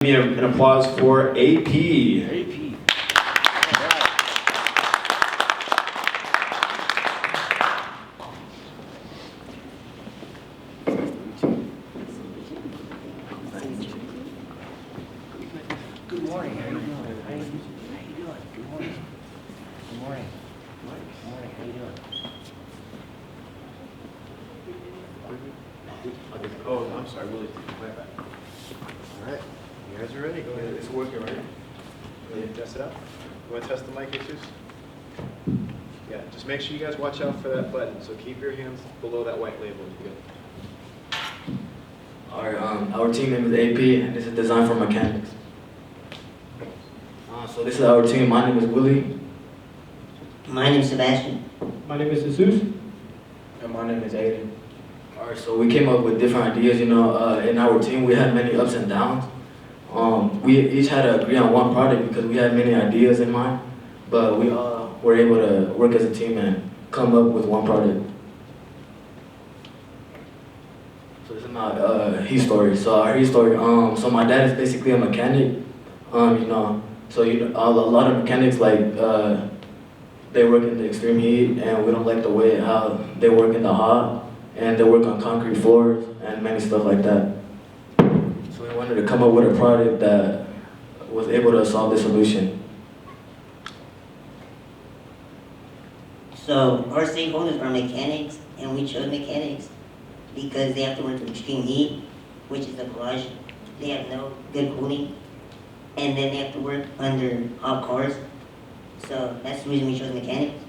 Give me an applause for AP. AP. Good morning. How you doing? How you doing? Good morning. Good morning. Good morning. How you doing? Oh, I'm sorry, Willie. All right, you guys are ready? Go ahead. It's working, right? Ready to test it out? You want to test the mic issues? Yeah, just make sure you guys watch out for that button. So keep your hands below that white label. You're good. Our team name is AP, and this is Design for Mechanics. So this is our team. My name is Willie. My name is Sebastian. My name is Jesus. And my name is Aiden. Alright, so we came up with different ideas, in our team we had many ups and downs. We each had to agree on one project because we had many ideas in mind, but we all were able to work as a team and come up with one project. So this is my he story. So our he story, so my dad is basically a mechanic, so a lot of mechanics they work in the extreme heat, and we don't like the way how they work in the hot, and they work on concrete floors and many stuff like that. So we wanted to come up with a product that was able to solve the solution. So our stakeholders are mechanics, and we chose mechanics because they have to work in extreme heat, which is the garage. They have no good cooling, and then they have to work under hot cars. So that's the reason we chose mechanics.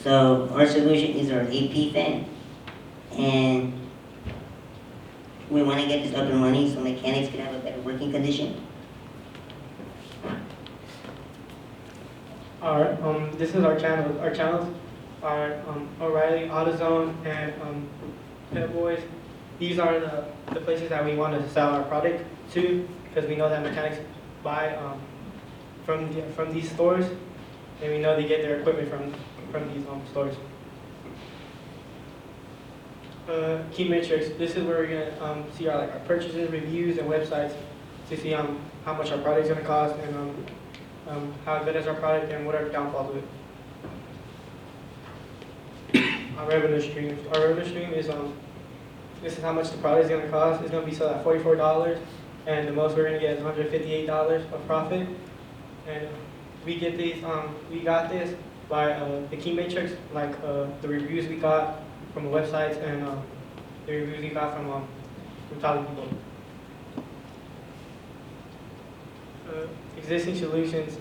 So our solution is our AP fan, and we want to get this up and running so mechanics can have a better working condition. Alright, this is our channel. Our channels are O'Reilly, AutoZone, and Pet Boys. These are the places that we want to sell our product to, because we know that mechanics buy from these stores, and we know they get their equipment from these stores. Key metrics. This is where we're gonna see our purchases, reviews, and websites to see how much our product is gonna cost, and how good is our product, and what are the downfalls of it. Our revenue streams. Our revenue stream is this is how much the product is gonna cost. It's gonna be sold at $44, and the most we're gonna get is $158 of profit. And we get these. We got this by the key matrix, the reviews we got from the websites, and the reviews we got from talking people. Existing solutions.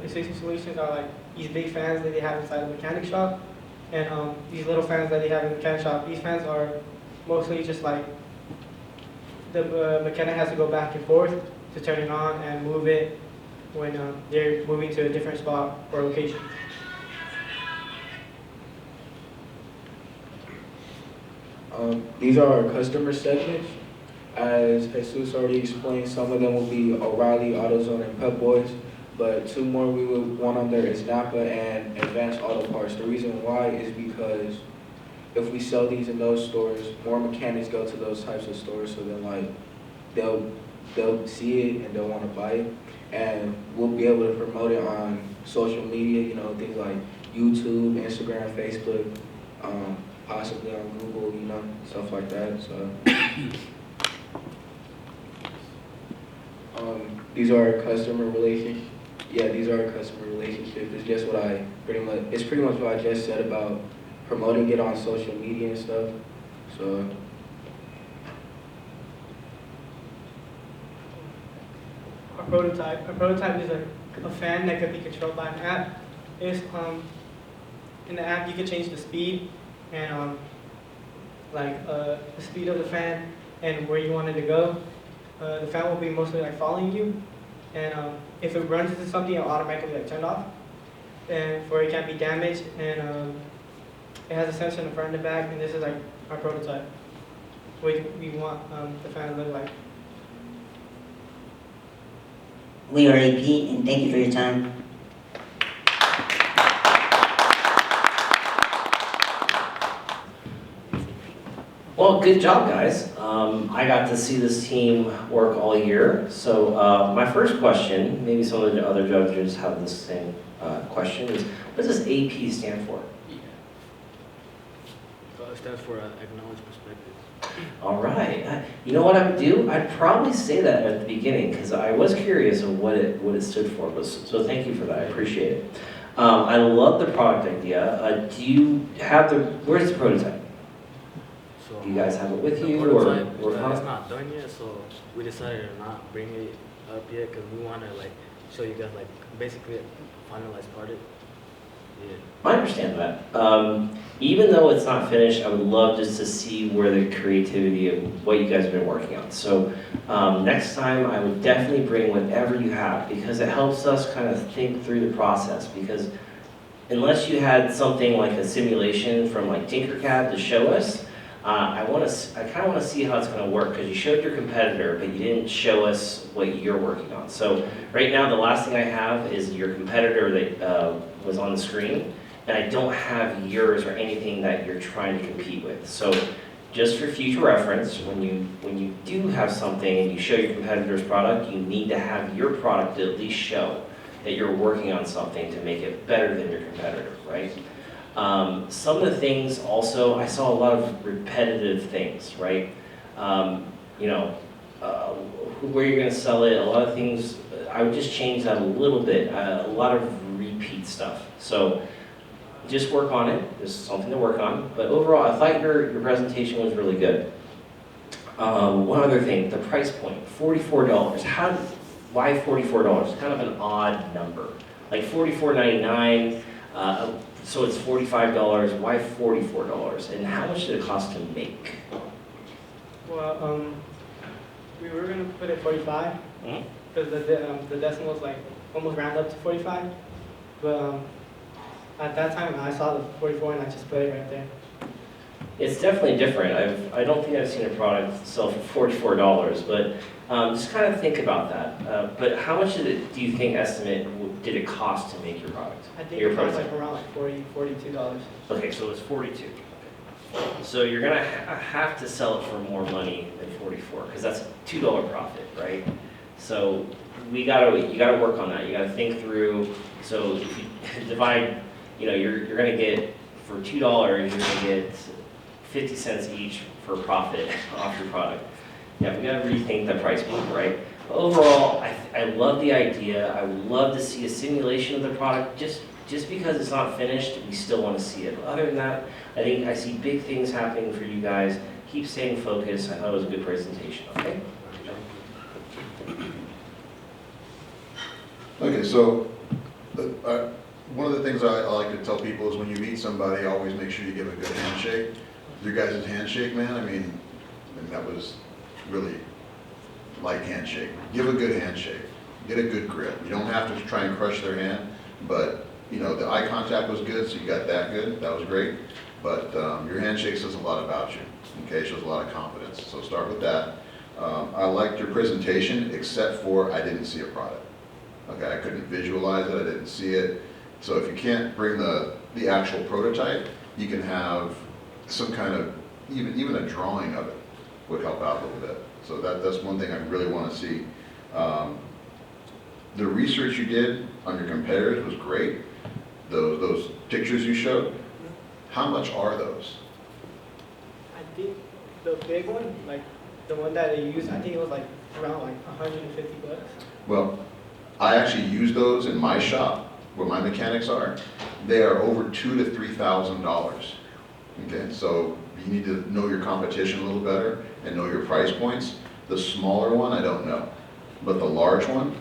Existing solutions are like these big fans that they have inside the mechanic shop, and these little fans that they have in the mechanic shop. These fans are mostly just like the mechanic has to go back and forth to turn it on and move it when they're moving to a different spot or location. These are our customer segments. As Jesus already explained, some of them will be O'Reilly, AutoZone, and Pep Boys, but two more we would want on there is Napa and Advanced Auto Parts. The reason why is because if we sell these in those stores, more mechanics go to those types of stores, so then they'll see it and they'll want to buy it, and we'll be able to promote it on social media, things like YouTube, Instagram, Facebook, possibly on Google, stuff like that. So these are our customer relationships. Yeah, these are our customer relationships. It's just it's pretty much what I just said about promoting it on social media and stuff. So A prototype is a fan that could be controlled by an app. In the app you can change the speed and the speed of the fan and where you want it to go. The fan will be mostly following you, and if it runs into something, it'll automatically turn off, and for it can't be damaged. And it has a sensor in the front and the back, and this is our prototype. What we want the fan to look like. We are AP, and thank you for your time. Well, good job, guys. I got to see this team work all year. So my first question, maybe some of the other judges have the same question, is what does AP stand for? It stands for acknowledged perspective. All right. You know what I would do? I'd probably say that at the beginning because I was curious of what it stood for. So thank you for that. I appreciate it. I love the product idea. Do you have where's the prototype? So Do you guys have it with the you prototype, or it's not done yet, so we decided to not bring it up yet because we want to like show you guys like basically a finalized product. Yeah. I understand that. Even though it's not finished, I would love just to see where the creativity of what you guys have been working on. So next time I would definitely bring whatever you have because it helps us kind of think through the process because unless you had something like a simulation from like Tinkercad to show us, I kind of want to see how it's going to work because you showed your competitor, but you didn't show us what you're working on. So right now, the last thing I have is your competitor that was on the screen, and I don't have yours or anything that you're trying to compete with. So just for future reference, when you do have something and you show your competitor's product, you need to have your product to at least show that you're working on something to make it better than your competitor, right? Some of the things also, I saw a lot of repetitive things, right? Where you're gonna sell it, a lot of things, I would just change that a little bit, a lot of repeat stuff. So just work on it, this is something to work on. But overall, I thought your presentation was really good. One other thing, the price point, $44. Why $44? Kind of an odd number. Like $44.99, so it's $45. Why $44? And how much did it cost to make? Well, we were gonna put it 45 Mhm. because the decimals like almost round up to 45, but at that time I saw the 44 and I just put it right there. It's definitely different. I don't think I've seen a product sell for $44, but just kind of think about that. But how much do you think did it cost to make your product? I think Your it cost prototype? like around like $42. Okay, so it's 42. So you're gonna have to sell it for more money than 44 because that's a $2 profit, right? So you gotta work on that. You gotta think through. So if you divide, you're gonna get for $2, you're gonna get 50 cents each for profit off your product. Yeah, we gotta rethink the price point, right? But overall, I love the idea. I would love to see a simulation of the product. Just because it's not finished, we still want to see it. But other than that, I think I see big things happening for you guys. Keep staying focused. I thought it was a good presentation, okay? Okay, so one of the things I like to tell people is when you meet somebody, always make sure you give a good handshake. Your guys' handshake, man, I mean, that was really light handshake. Give a good handshake. Get a good grip. You don't have to try and crush their hand, but the eye contact was good, so you got that good. That was great. But your handshake says a lot about you. Okay, shows a lot of confidence. So start with that. I liked your presentation, except for I didn't see a product. Okay, I couldn't visualize it. I didn't see it. So if you can't bring the actual prototype, you can have some kind of even a drawing of it would help out a little bit. So that's one thing I really want to see. The research you did on your competitors was great. Those pictures you showed, how much are those? I think the big one, like the one that they used, I think it was like around like 150 bucks. Well, I actually use those in my shop where my mechanics are. They are over $2,000 to $3,000. Okay, so you need to know your competition a little better and know your price points. The smaller one, I don't know, but the large one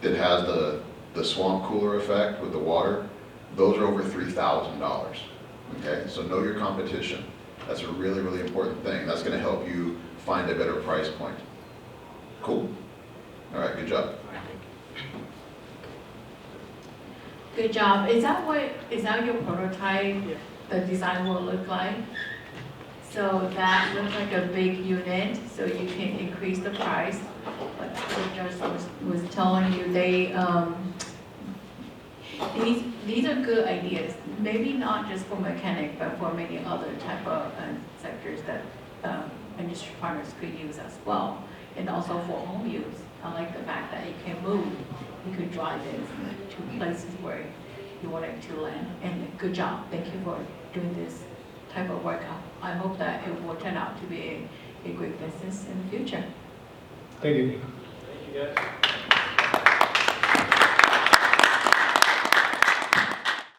that has the swamp cooler effect with the water, those are over $3,000. Okay, so know your competition. That's a really, really important thing. That's going to help you find a better price point. Cool. All right, good job. Good job. Is that your prototype? Yeah. The design will look like? So that looks like a big unit, so you can increase the price. But the judge was telling you these are good ideas. Maybe not just for mechanic, but for many other type of sectors that industry partners could use as well. And also for home use, I like the fact that you can move, you could drive it to places where you want it to land. And good job, thank you for doing this type of workout. I hope that it will turn out to be a great business in the future. Thank you. Thank you, guys.